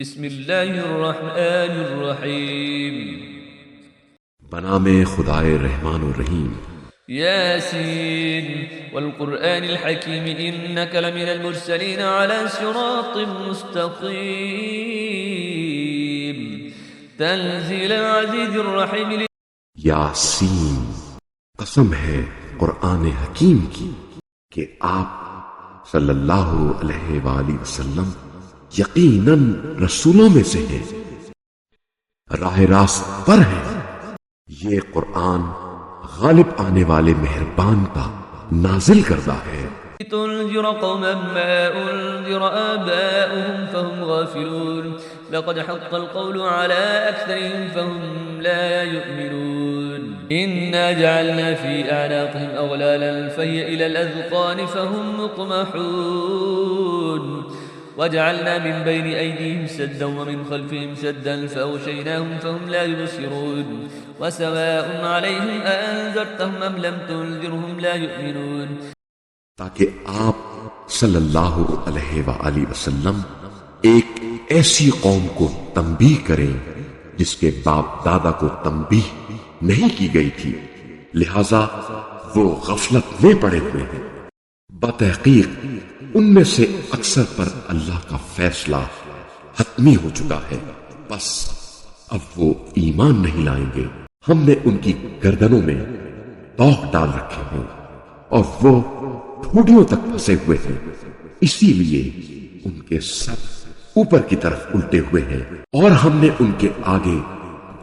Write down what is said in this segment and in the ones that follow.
بسم اللہ الرحمن الرحیم بنام خدائے رحمان الرحیم یاسین والقرآن الحکیم انک لمن المرسلین علی صراط مستقیم تنزیل العزیز الرحیم یاسین، قسم ہے قرآن حکیم کی کہ آپ صلی اللہ علیہ وآلہ وسلم یقیناً رسولوں میں سے ہیں، راہ راست پر ہیں۔ یہ قرآن غالب آنے والے مہربان کا نازل کردہ ہے۔ تنذر قوما ما انذر آباؤهم فهم غافلون لقد حق القول على أكثرهم فهم لا يؤمنون إنا جعلنا في أعناقهم أغلالا فهي إلى الأذقان فهم مقمحون وجعلنا من بين أيديهم سدا ومن خلفهم سدا فأغشيناهم فهم لا يبصرون وسواء عليهم أأنذرتهم أم لم تنذرهم لا يؤمنون تاکہ آپ صلی اللہ علیہ وآلہ وسلم ایک ایسی قوم کو تنبیہ کریں جس کے باپ دادا کو تنبیہ نہیں کی گئی تھی، لہذا وہ غفلت میں پڑے ہوئے ہیں۔ بتحقیق ان میں سے اکثر پر اللہ کا فیصلہ حتمی ہو چکا ہے، بس اب وہ ایمان نہیں لائیں گے۔ ہم نے ان کی گردنوں میں طوق ڈال رکھے ہیں اور وہ ٹھوڑیوں تک پھنسے ہوئے ہیں، اسی لیے ان کے سر اوپر کی طرف الٹے ہوئے ہیں، اور ہم نے ان کے آگے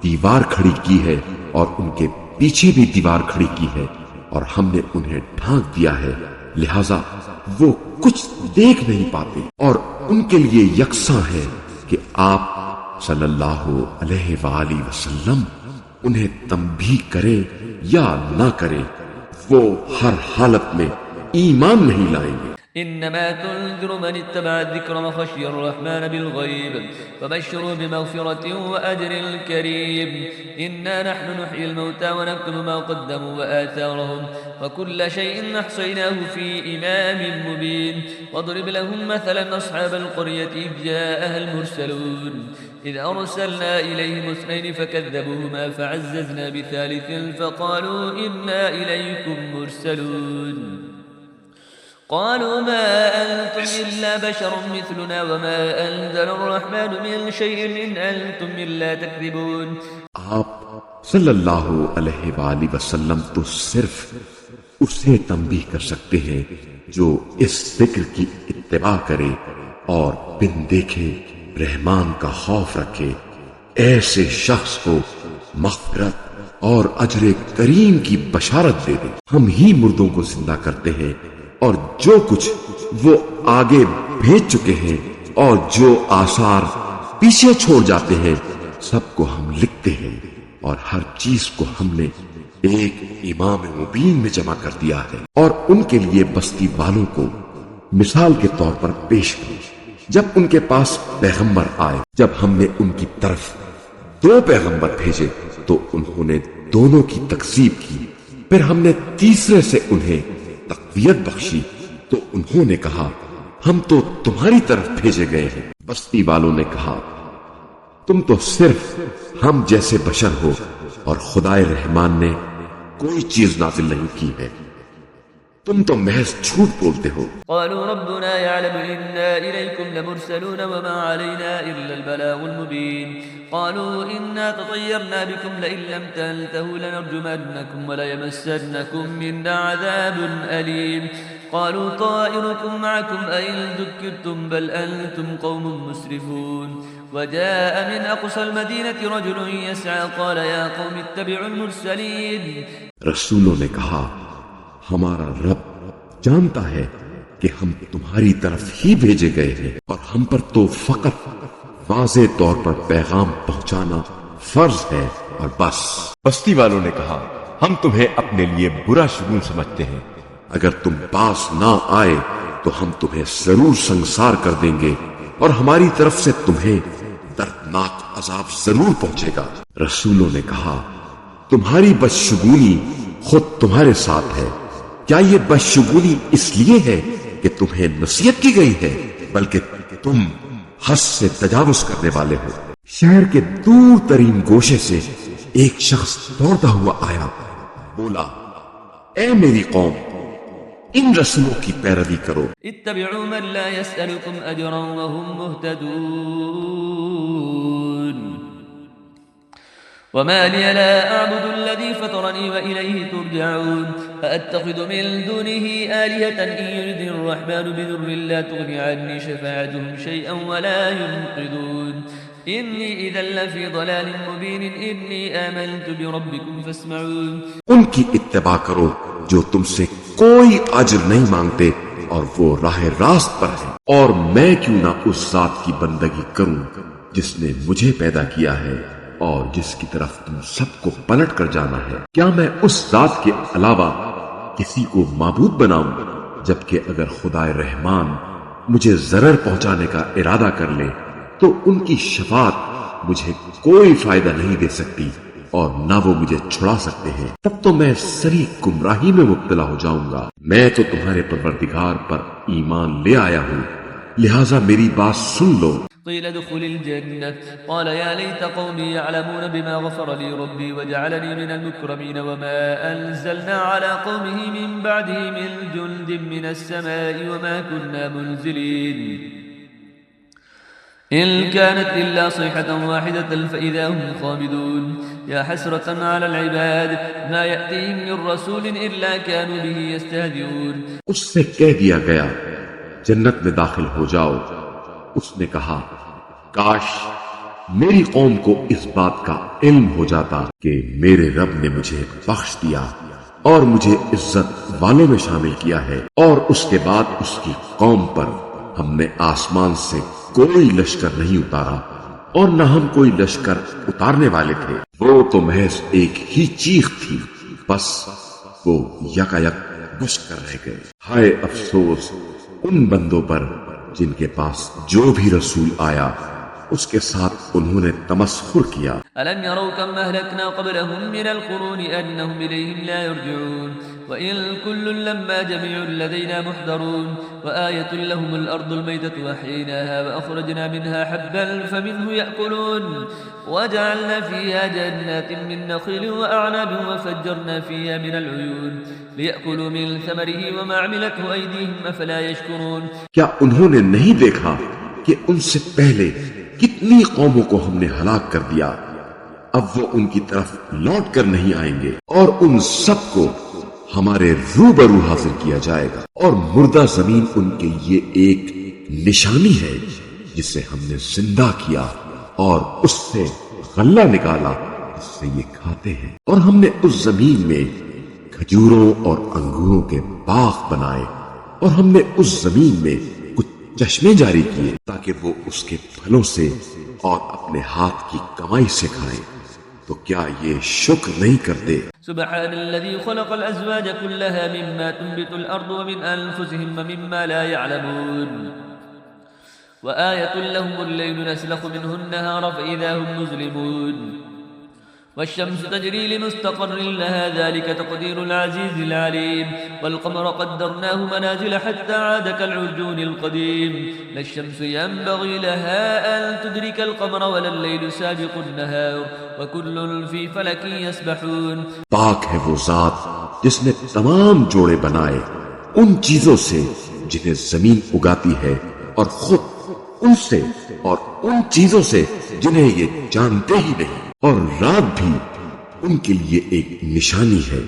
دیوار کھڑی کی ہے اور ان کے پیچھے بھی دیوار کھڑی کی ہے، اور ہم نے انہیں ڈھانک دیا ہے، لہذا وہ کچھ دیکھ نہیں پاتے، اور ان کے لیے یکساں ہے کہ آپ صلی اللہ علیہ وآلہ وسلم انہیں تنبیہ کریں یا نہ کریں، وہ ہر حالت میں ایمان نہیں لائیں گے۔ انما تنذر من اتبع الذکر وخشی الرحمن بالغیب فبشروا بمغفرة واجر کریم انا نحن نحيي الموتى ونكتب ما قدموا وآثارهم وكل شيء احصيناه في امام مبين واضرب لهم مثلا اصحاب القرية اذ جاءها المرسلون اذ ارسلنا اليهم اثنين فكذبوهما فعززنا بثالث فقالوا انا اليكم مرسلون قالوا ما أنتم إلا بشر مثلنا وما أنزل الرحمن من شيء إن أنتم إلا تكذبون۔ آپ صلی اللہ علیہ وآلہ وسلم تو صرف اسے تنبیہ کر سکتے ہیں جو اس ذکر کی اتباع کرے اور بن دیکھے رحمان کا خوف رکھے، ایسے شخص کو مغفرت اور اجر کریم کی بشارت دے دے۔ ہم ہی مردوں کو زندہ کرتے ہیں اور جو کچھ وہ آگے بھیج چکے ہیں اور جو آثار پیچھے چھوڑ جاتے ہیں سب کو ہم لکھتے ہیں، اور ہر چیز کو ہم نے ایک امام مبین میں جمع کر دیا ہے۔ اور ان کے لیے بستی والوں کو مثال کے طور پر پیش کی، جب ان کے پاس پیغمبر آئے، جب ہم نے ان کی طرف 2 پیغمبر بھیجے تو انہوں نے دونوں کی تکذیب کی، پھر ہم نے تیسرے سے انہیں تقویت بخشی تو انہوں نے کہا ہم تو تمہاری طرف بھیجے گئے ہیں۔ بستی والوں نے کہا تم تو صرف ہم جیسے بشر ہو اور خدائے رحمان نے کوئی چیز نازل نہیں کی ہے، تم تو محض جھوٹ بولتے ہو۔ قالوا ربنا يعلم إنا إليكم لمرسلون وما علينا إلا البلاغ المبين قالوا إنا تطيرنا بكم لئن لم تنتهوا لنرجمنكم وليمسنكم منا عذاب أليم قالوا طائركم معكم أئن ذكرتم بل أنتم قوم مسرفون وجاء من أقصى المدينة رجل يسعى قال يا قوم اتبعوا المرسلين۔ رسولوں نے کہا ہمارا رب جانتا ہے کہ ہم تمہاری طرف ہی بھیجے گئے ہیں اور ہم پر تو فقط واضح طور پر پیغام پہنچانا فرض ہے اور بس۔ بستی والوں نے کہا ہم تمہیں اپنے لیے برا شگون سمجھتے ہیں، اگر تم پاس نہ آئے تو ہم تمہیں ضرور سنسار کر دیں گے اور ہماری طرف سے تمہیں دردناک عذاب ضرور پہنچے گا۔ رسولوں نے کہا تمہاری بدشگونی خود تمہارے ساتھ ہے، کیا یہ بدشگونی اس لیے ہے کہ تمہیں نصیحت کی گئی ہے، بلکہ تم حد سے تجاوز کرنے والے ہو۔ شہر کے دور ترین گوشے سے ایک شخص دوڑتا ہوا آیا، بولا اے میری قوم، ان رسولوں کی پیروی کرو۔ اتبعوا من لا يسألكم أجرا وهم مهتدون وما لي لا أعبد الذي فطرني وإليه ترجعون فأتخذ من دونه آلهة إن يرد الرحمن بضر لا تغني عني شفاعتهم شيئا ولا ينقذون إني إذا لفي ضلال مبين إني آمنت بربكم فاسمعون۔ ان کی اتباع کرو جو تم سے کوئی اجر نہیں مانگتے اور وہ راہ راست پر ہے، اور میں کیوں نہ اس ذات کی بندگی کروں جس نے مجھے پیدا کیا ہے اور جس کی طرف تم سب کو پلٹ کر جانا ہے۔ کیا میں اس ذات کے علاوہ کسی کو معبود بناؤں؟ جبکہ اگر خدائے رحمان مجھے ضرر پہنچانے کا ارادہ کر لے تو ان کی شفاعت مجھے کوئی فائدہ نہیں دے سکتی اور نہ وہ مجھے چھڑا سکتے ہیں، تب تو میں سری گمراہی میں مبتلا ہو جاؤں گا۔ میں تو تمہارے پروردگار پر ایمان لے آیا ہوں، لہٰذا میری بات سن لو۔ قيل ادخل الجنة قال يا ليت قومي يعلمون بما غفر لي ربي وجعلني من المكرمين وما أنزلنا على قومه من بعده من جند من السماء وما كنا منزلين إن كانت إلا صيحة واحدة فإذا هم خامدون يا حسرة على العباد ما يأتيهم من رسول إلا كانوا به يستهزئون۔ اس سے کہہ دیا گیا جنت میں داخل ہو جاؤ۔ اس نے کہا کاش میری قوم کو اس بات کا علم ہو جاتا کہ میرے رب نے مجھے بخش دیا اور مجھے عزت والوں میں شامل کیا ہے، اور اس کے بعد اس کی قوم پر ہم نے آسمان سے کوئی لشکر نہیں اتارا اور نہ ہم کوئی لشکر اتارنے والے تھے۔ وہ تو محض ایک ہی چیخ تھی، بس وہ یکایک بجھ کر رہ گئے۔ ہائے افسوس ان بندوں پر جن کے پاس جو بھی رسول آیا اس کے ساتھ انہوں نے تمسخر کیا۔ ألم يروا كم أهلكنا قبلهم من القرون أنهم إليهم لا يرجعون وإن كل لما جميع لدينا محضرون وآية لهم الأرض الميتة وأحييناها وأخرجنا منها حبا فمنه يأكلون وجعلنا فيها جنات من نخيل وأعناب وفجرنا فيها من العيون ليأكلوا من ثمره وما عملته أيديهم أفلا يشكرون۔ کیا انہوں نے نہیں دیکھا کہ ان سے پہلے کتنی قوموں کو ہم نے ہلاک کر دیا، اب وہ ان کی طرف لوٹ کر نہیں آئیں گے، اور ان سب کو ہمارے روبرو حاضر کیا جائے گا، اور مردہ زمین ان کے لیے ایک نشانی ہے جسے ہم نے زندہ کیا اور اس سے غلہ نکالا جس سے یہ کھاتے ہیں، اور ہم نے اس زمین میں کھجوروں اور انگوروں کے باغ بنائے، اور ہم نے اس زمین میں چشمے جاری کیے تاکہ وہ اس کے پھلوں سے اور اپنے ہاتھ کی کمائی سے کھائیں، تو کیا یہ شکر نہیں کرتے؟ سبحان الذي خلق الأزواج كلها مما تنبت الأرض ومن أنفسهم ومما لا يعلمون وآية لهم الليل نسلخ منه النهار فإذا هم مظلمون والشمس تجري لمستقر لها ذلك تقدير العزيز العليم والقمر قدرناه منازل حتى عاد كالعرجون القديم لا الشمس ينبغي لها أن تدرك القمر ولا الليل سابق النهار وكل في فلك يسبحون۔ پاک ہے وہ ذات جس نے تمام جوڑے بنائے ان چیزوں سے جنہیں زمین اگاتی ہے، اور خود ان سے اور ان چیزوں سے جنہیں یہ جانتے ہی نہیں، اور رات بھی ان کے لیے ایک نشانی ہے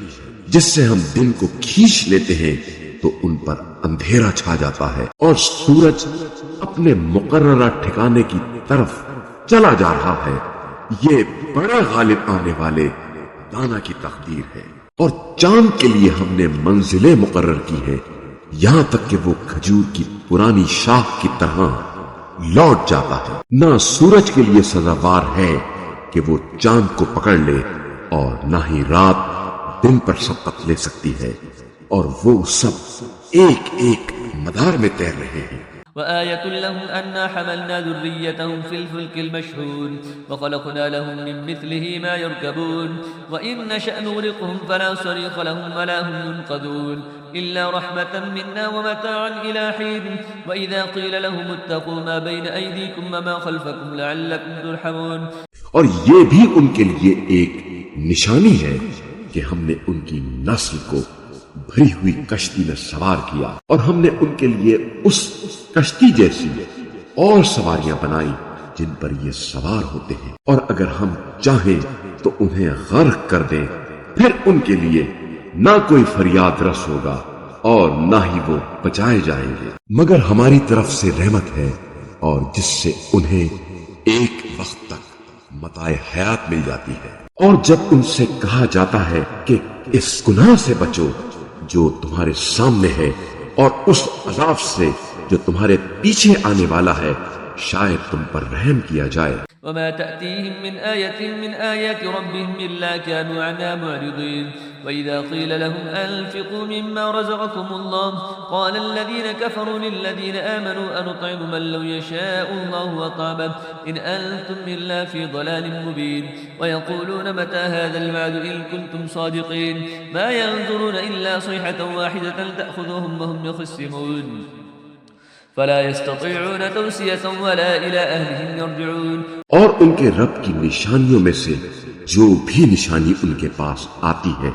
جس سے ہم دن کو کھینچ لیتے ہیں تو ان پر اندھیرا چھا جاتا ہے، اور سورج اپنے مقررہ ٹھکانے کی طرف چلا جا رہا ہے۔ یہ بڑا غالب آنے والے دانا کی تقدیر ہے، اور چاند کے لیے ہم نے منزلیں مقرر کی ہیں یہاں تک کہ وہ کھجور کی پرانی شاخ کی طرح لوٹ جاتا ہے۔ نہ سورج کے لیے سزاوار ہے کہ وہ چاند کو پکڑ لے، اور نہ ہی رات دن پر سبقت لے سکتی ہے، اور وہ سب ایک ایک مدار میں تیر رہے ہیں۔ وآية لهم أنا حملنا ذريتهم في الفلك المشحون وخلقنا لهم من مثله ما يركبون وإن نشأ نغرقهم فلا صريخ لهم ولا هم ينقذون إلا رحمة منا ومتاعا إلى حين وإذا قيل لهم اتقوا ما بين أيديكم وما خلفكم لعلكم ترحمون. اور یہ بھی ان کے لیے ایک نشانی ہے کہ ہم نے ان کی نسل کو بھری ہوئی کشتی میں سوار کیا اور ہم نے ان کے لیے اس کشتی جیسی اور سواریاں بنائی جن پر یہ سوار ہوتے ہیں، اور اگر ہم چاہیں تو انہیں غرق کر دیں، پھر ان کے لیے نہ کوئی فریاد رس ہوگا اور نہ ہی وہ بچائے جائیں گے، مگر ہماری طرف سے رحمت ہے اور جس سے انہیں ایک وقت تک متاع حیات مل جاتی ہے. اور جب ان سے کہا جاتا ہے کہ اس گناہ سے بچو جو تمہارے سامنے ہے اور اس عذاب سے جو تمہارے پیچھے آنے والا ہے، شاید تم پر رحم کیا جائے. وما تأتيهم من آية من آيات ربهم إلا كانوا عنها معرضين وإذا قيل لهم أنفقوا مما رزقكم الله قال الذين كفروا للذين آمنوا أنطعم من لو يشاء الله وطعمه إن أنتم إلا في ضلال مبين ويقولون متى هذا الوعد إن كنتم صادقين ما ينظرون إلا صيحة واحدة تأخذهم وهم يخصمون فلا يستطيعون توصية ولا إلى أهلهم يرجعون. اور ان کے رب کی نشانیوں میں سے جو بھی نشانی ان کے پاس آتی ہے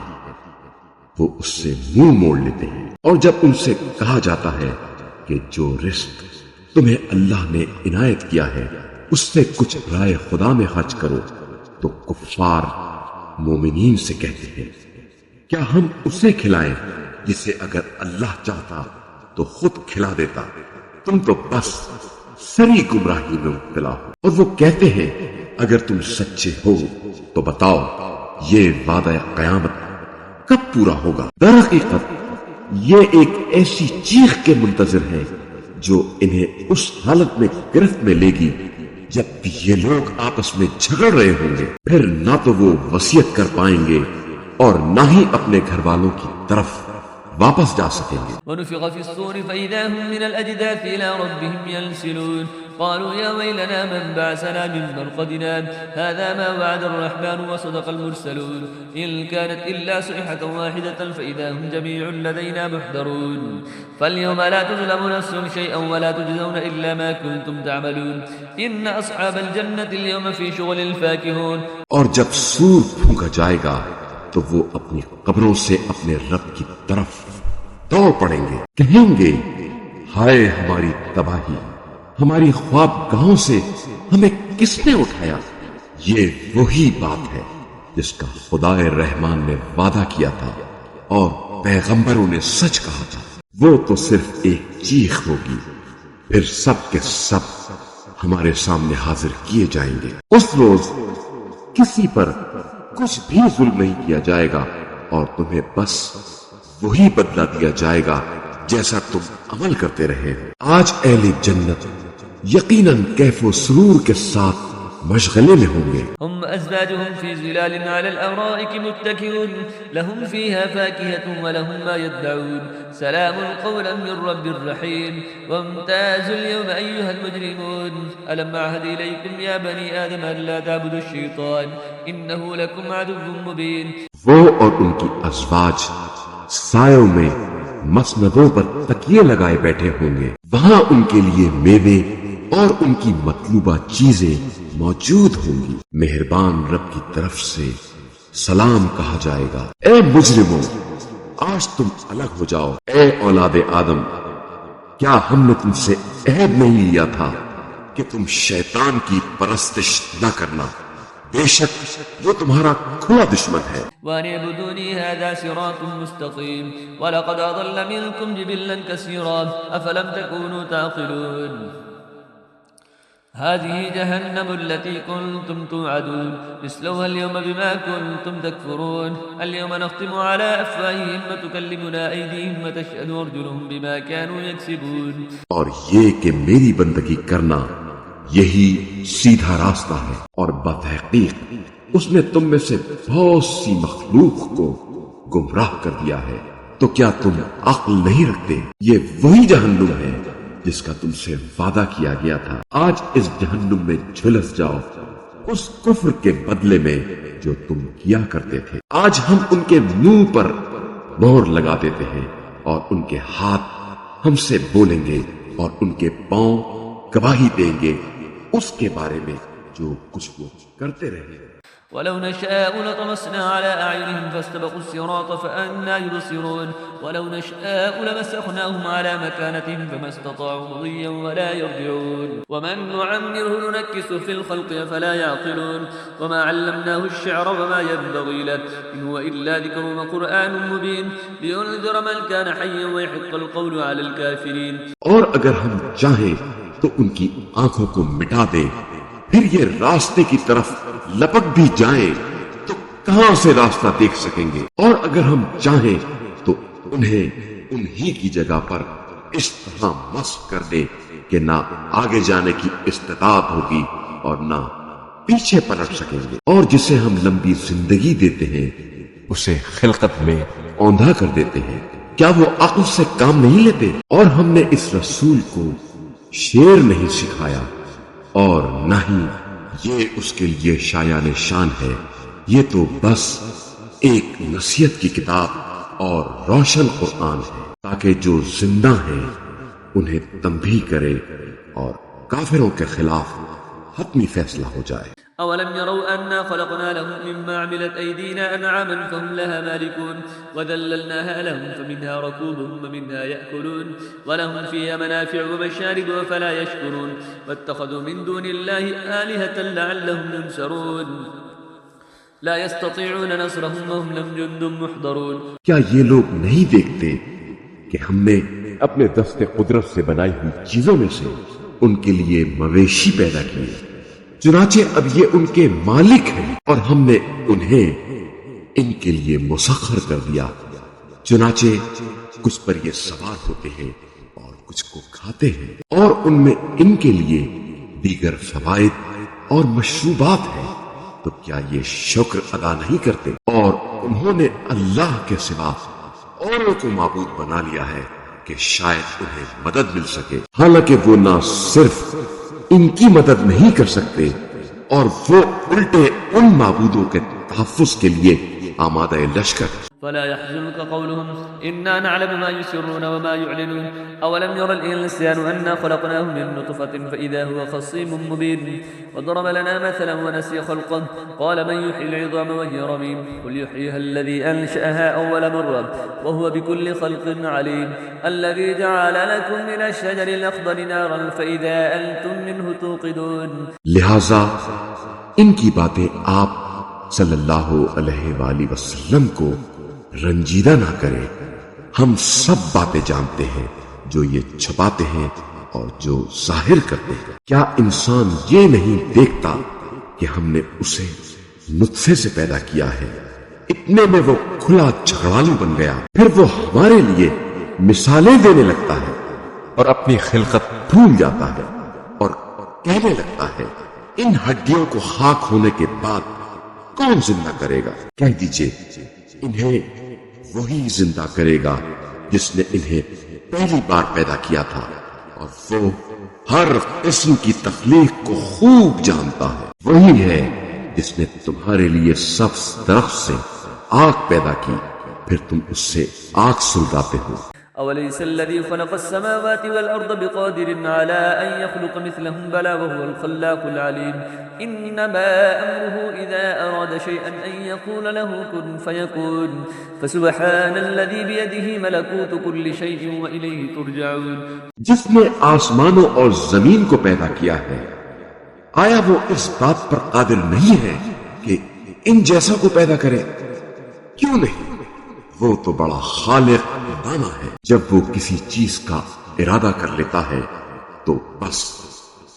وہ اس سے منہ موڑ لیتے ہیں، اور جب ان سے کہا جاتا ہے کہ جو رزق تمہیں اللہ نے عنایت کیا ہے اس سے کچھ رائے خدا میں خرچ کرو تو کفار مومنین سے کہتے ہیں کیا ہم اسے کھلائیں جسے اگر اللہ چاہتا تو خود کھلا دیتا، تم تو بس سری گمراہی میں مبتلا ہو. اور وہ کہتے ہیں اگر تم سچے ہو تو بتاؤ یہ وعدہ قیامت کب پورا ہوگا. در حقیقت یہ ایک ایسی چیخ کے منتظر ہے جو انہیں اس حالت میں گرفت میں لے گی جب یہ لوگ آپس میں جھگڑ رہے ہوں گے، پھر نہ تو وہ وصیت کر پائیں گے اور نہ ہی اپنے گھر والوں کی طرف واپس جا سکیں گے. ونفخ في الصور فإذا هم من الأجداث إلى ربهم ينسلون قالوا يا ويلنا من بعثنا من مرقدنا هذا ما وعد الرحمن وصدق المرسلون إن كانت إلا صيحة واحدة فإذا هم جميع لدينا محضرون فاليوم لا تظلم نفس شيئا ولا تجزون إلا ما كنتم تعملون إن أصحاب الجنة اليوم في شغل فاكهون. اور جب سور پھونکا جائے گا تو وہ اپنی قبروں سے اپنے رب کی طرف دوڑ پڑیں گے، کہیں گے ہائے ہماری تباہی، ہماری خواب گاہوں سے ہمیں کس نے اٹھایا. یہ وہی بات ہے جس کا خدا رحمان نے وعدہ کیا تھا اور پیغمبروں نے سچ کہا تھا. وہ تو صرف ایک چیخ ہوگی، پھر سب کے سب ہمارے سامنے حاضر کیے جائیں گے. اس روز کسی پر کچھ بھی ظلم نہیں کیا جائے گا اور تمہیں بس وہی بدلہ دیا جائے گا جیسا تم عمل کرتے رہے ہو. آج اہل جنت یقیناً کیف و سرور کے ساتھ مشغلے میں ہوں گے. هم أزواجهم في ظلال على الأرائك متكئون لهم فيها فاكهة ولهم ما يدعون سلام قولا من رب رحيم وامتازوا اليوم أيها المجرمون ألم أعهد إليكم يا بني آدم ألا تعبدوا الشيطان إنه لكم عدو مبين. وہ اور ان کی ازواج سایوں میں مسندوں پر تکیے لگائے بیٹھے ہوں گے، وہاں ان کے لیے میوے اور ان کی مطلوبہ چیزیں موجود ہوں گی. مہربان رب کی طرف سے سلام کہا جائے گا. اے مجرموں آج تم الگ ہو جاؤ. اے اولاد آدم کیا ہم نے تم سے عہد نہیں لیا تھا کہ تم شیطان کی پرستش نہ کرنا، بے شک وہ تمہارا کھلا دشمن ہے. وَأَنِ اعْبُدُونِي هَذَا صِرَاطٌ مُسْتَقِيمٌ وَلَقَدْ أَضَلَّ مِنكُمْ جِبِلًّا كَثِيرًا أَفَلَمْ تَكُونُوا تَعْقِلُونَ هذه جهنم التي كنتم توعدون اصلوها اليوم بما كنتم تكفرون اليوم نختم على أفواههم وتكلمنا أيديهم وتشهد أرجلهم بما كانوا يكسبون. اور یہ کہ میری بندگی کرنا یہی سیدھا راستہ ہے، اور بتحقیق اس نے تم میں سے بہت سی مخلوق کو گمراہ کر دیا ہے. تو کیا تم عقل نہیں رکھتے؟ یہ وہی جہنم ہے جس کا تم سے وعدہ کیا گیا تھا، آج اس جہنم میں جھلس جاؤ اس کفر کے بدلے میں جو تم کیا کرتے تھے۔ آج ہم ان کے منہ پر مہر لگا دیتے ہیں اور ان کے ہاتھ ہم سے بولیں گے اور ان کے پاؤں گواہی دیں گے اس کے بارے میں جو کچھ وہ کرتے رہے۔ ولو نشاء لطمسنا على أعينهم فاستبقوا الصراط فأنى يبصرون ولو نشاء لمسخناهم على مكانتهم فما استطاعوا مضيا ولا يرجعون ومن نعمره ننكسه في الخلق فلا يعقلون وما علمناه الشعر وما ينبغي له إن هو إلا ذكر وقرآن مبين لينذر من كان حيا ويحق القول على الكافرين۔ اور اگر ہم چاہیں تو ان کی آنکھوں کو مٹا دیں، پھر یہ راستے کی طرف لپک بھی جائیں تو کہاں سے راستہ دیکھ سکیں گے، اور اگر ہم چاہیں تو انہیں انہی کی جگہ پر اس طرح مسخ کر دیں کہ نہ آگے جانے کی استطاعت ہوگی اور نہ پیچھے پلٹ سکیں گے۔ اور جسے ہم لمبی زندگی دیتے ہیں اسے خلقت میں اوندھا کر دیتے ہیں، کیا وہ عقل سے کام نہیں لیتے؟ اور ہم نے اس رسول کو شعر نہیں سکھایا اور نہ ہی یہ اس کے لیے شایان شان ہے، یہ تو بس ایک نصیحت کی کتاب اور روشن قرآن ہے تاکہ جو زندہ ہیں انہیں تنبیہ کرے اور کافروں کے خلاف حتمی فیصلہ ہو جائے۔ أولم يروا أنا خلقنا لهم مما عملت أيدينا أنعاما فهم لها مالكون وذللناها لهم فمنها ركوبهم ومنها يأكلون ولهم فيها منافع ومشارب فلا يشكرون واتخذوا من دون الله آلهة لعلهم ينصرون لا يستطيعون نصرهم وهم لهم جند محضرون۔ کیا یہ لوگ نہیں دیکھتے کہ ہم نے اپنے دست قدرت سے بنائی ہوئی چیزوں میں سے ان کے لیے مویشی پیدا کیے، چنانچہ اب یہ ان کے مالک ہیں، اور ہم نے انہیں ان کے لیے مسخر کر دیا، چنانچہ کچھ پر یہ سوار ہوتے ہیں اور کچھ کو کھاتے ہیں، اور ان میں ان کے لیے دیگر فوائد اور مشروبات ہیں، تو کیا یہ شکر ادا نہیں کرتے؟ اور انہوں نے اللہ کے سوا اوروں کو معبود بنا لیا ہے کہ شاید انہیں مدد مل سکے، حالانکہ وہ نہ صرف ان کی مدد نہیں کر سکتے اور وہ الٹے ان معبودوں کے تحفظ کے لیے آمادہ لشکر۔ فلا يحزنك قولهم إنا نعلم ما يسرون وما يعلنون أولم ير الإنسان أنا خلقناه من نطفة فإذا هو خصيم مبين وضرب لنا مثلا ونسي خلقه قال من يحيي العظام وهي رميم قل يحييها الذي أنشأها أول مرة وهو بكل خلق عليم الذي جعل لكم من الشجر الأخضر نارا فإذا أنتم منه توقدون۔ لہذا ان کی باتیں آپ صلی اللہ علیہ وآلہ وسلم کو رنجیدہ نہ کرے، ہم سب باتیں جانتے ہیں، جو یہ چھپاتے ہیں اور جو ظاہر کرتے ہیں۔ کیا انسان یہ نہیں دیکھتا کہ ہم نے اسے نطفے سے پیدا کیا ہے، اتنے میں وہ کھلا جھگڑالو بن گیا، پھر وہ ہمارے لیے مثالیں دینے لگتا ہے اور اپنی خلقت بھول جاتا ہے اور کہنے لگتا ہے ان ہڈیوں کو خاک ہونے کے بعد کون زندہ کرے گا؟ کہہ دیجئے انہیں وہی زندہ کرے گا جس نے انہیں پہلی بار پیدا کیا تھا، اور وہ ہر قسم کی تخلیق کو خوب جانتا ہے۔ وہی ہے جس نے تمہارے لیے سبز درخت سے آگ پیدا کی، پھر تم اس سے آگ سلگاتے ہو۔ أوليس الذي خلق السماوات والأرض بقادر على أن يخلق مثلهم بلى وهو الخلاق العليم إنما أمره إذا أراد شيئا أن يقول له كن فيكون فسبحان الذي بيده ملكوت كل شيء وإليه ترجعون۔ جس نے آسمانوں اور زمین کو پیدا کیا ہے، آیا وہ اس بات پر قادر نہیں ہے کہ ان جیسا کو پیدا کرے؟ کیوں نہیں؟ وہ تو بڑا خالق بانا ہے۔ جب وہ کسی چیز کا ارادہ کر لیتا ہے تو بس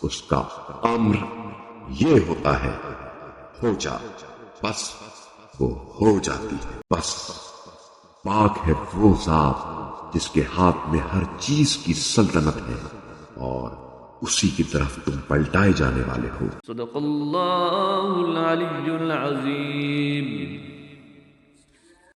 اس کا امر یہ ہوتا ہے ہو جا، بس وہ ہو جاتی ہے۔ بس پاک ہے وہ ذات جس کے ہاتھ میں ہر چیز کی سلطنت ہے اور اسی کی طرف تم پلٹائے جانے والے ہو۔ صدق اللہ العلی العظیم۔